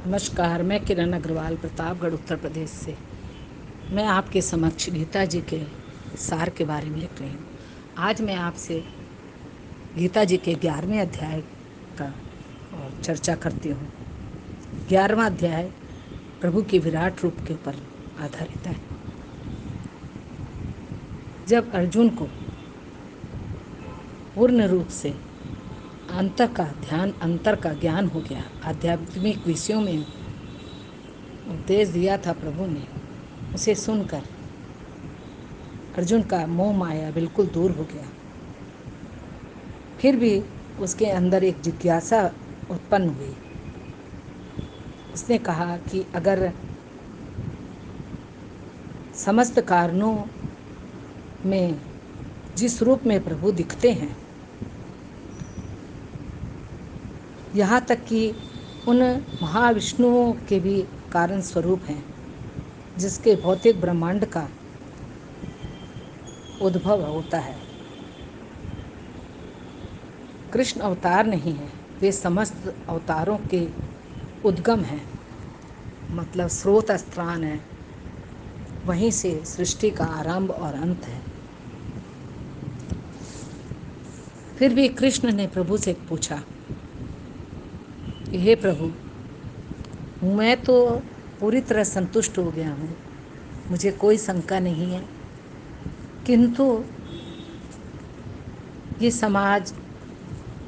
नमस्कार। मैं किरण अग्रवाल प्रतापगढ़ उत्तर प्रदेश से। मैं आपके समक्ष गीता जी के सार के बारे में लिख रही हूँ। आज मैं आपसे गीता जी के 11वें अध्याय का और चर्चा करती हूँ। 11वां अध्याय प्रभु के विराट रूप के ऊपर आधारित है। जब अर्जुन को पूर्ण रूप से अंतर का ज्ञान हो गया, आध्यात्मिक विषयों में उपदेश दिया था प्रभु ने, उसे सुनकर अर्जुन का मोह माया बिल्कुल दूर हो गया। फिर भी उसके अंदर एक जिज्ञासा उत्पन्न हुई। उसने कहा कि अगर समस्त कारणों में जिस रूप में प्रभु दिखते हैं, यहाँ तक कि उन महाविष्णुओं के भी कारण स्वरूप हैं, जिसके भौतिक ब्रह्मांड का उद्भव होता है। कृष्ण अवतार नहीं है, वे समस्त अवतारों के उद्गम हैं, मतलब स्रोत स्थान है। वहीं से सृष्टि का आरंभ और अंत है। फिर भी कृष्ण ने प्रभु से पूछा, हे प्रभु, मैं तो पूरी तरह संतुष्ट हो गया हूँ, मुझे कोई शंका नहीं है, किंतु ये समाज,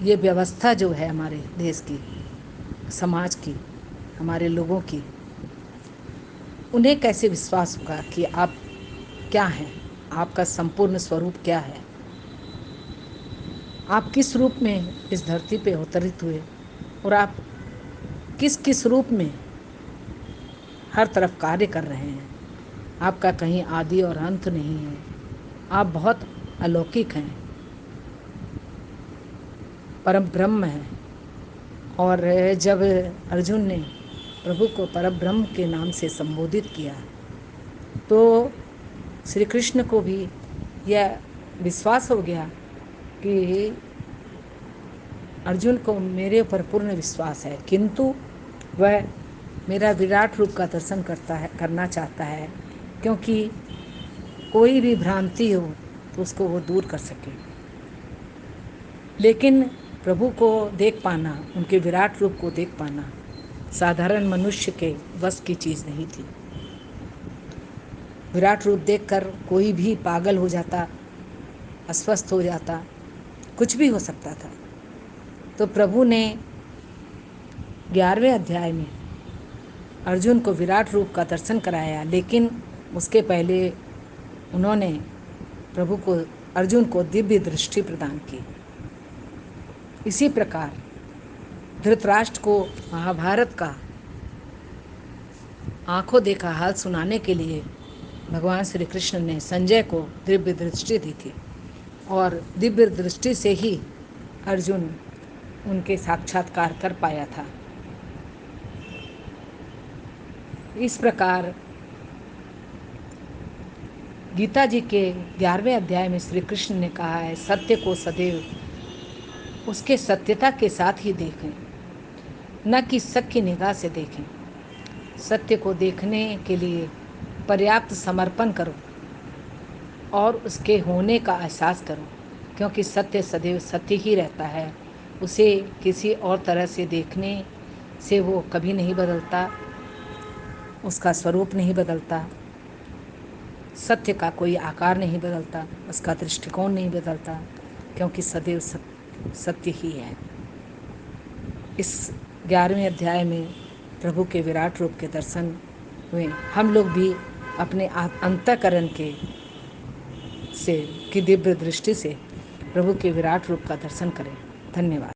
ये व्यवस्था जो है हमारे देश की, समाज की, हमारे लोगों की, उन्हें कैसे विश्वास होगा कि आप क्या हैं, आपका संपूर्ण स्वरूप क्या है, आप किस रूप में इस धरती पे अवतरित हुए और आप किस किस रूप में हर तरफ कार्य कर रहे हैं। आपका कहीं आदि और अंत नहीं है, आप बहुत अलौकिक हैं, परम ब्रह्म हैं। और जब अर्जुन ने प्रभु को परब्रह्म के नाम से संबोधित किया, तो श्री कृष्ण को भी यह विश्वास हो गया कि अर्जुन को मेरे ऊपर पूर्ण विश्वास है, किंतु वह मेरा विराट रूप का दर्शन करना चाहता है, क्योंकि कोई भी भ्रांति हो तो उसको वो दूर कर सके। लेकिन प्रभु को देख पाना, उनके विराट रूप को देख पाना साधारण मनुष्य के बस की चीज़ नहीं थी। विराट रूप देखकर कोई भी पागल हो जाता, अस्वस्थ हो जाता, कुछ भी हो सकता था। तो प्रभु ने 11वें अध्याय में अर्जुन को विराट रूप का दर्शन कराया, लेकिन उसके पहले उन्होंने प्रभु को, अर्जुन को दिव्य दृष्टि प्रदान की। इसी प्रकार धृतराष्ट्र को महाभारत का आंखों देखा हाल सुनाने के लिए भगवान श्री कृष्ण ने संजय को दिव्य दृष्टि दी थी, और दिव्य दृष्टि से ही अर्जुन उनके साक्षात्कार कर पाया था। इस प्रकार गीता जी के 11वें अध्याय में श्री कृष्ण ने कहा है, सत्य को सदैव उसके सत्यता के साथ ही देखें, न कि शक की निगाह से देखें। सत्य को देखने के लिए पर्याप्त समर्पण करो और उसके होने का एहसास करो, क्योंकि सत्य सदैव सत्य ही रहता है। उसे किसी और तरह से देखने से वो कभी नहीं बदलता, उसका स्वरूप नहीं बदलता, सत्य का कोई आकार नहीं बदलता, उसका दृष्टिकोण नहीं बदलता, क्योंकि सदैव सत्य ही है। इस 11वें अध्याय में प्रभु के विराट रूप के दर्शन हुए। हम लोग भी अपने अंतःकरण की दिव्य दृष्टि से प्रभु के विराट रूप का दर्शन करें। धन्यवाद।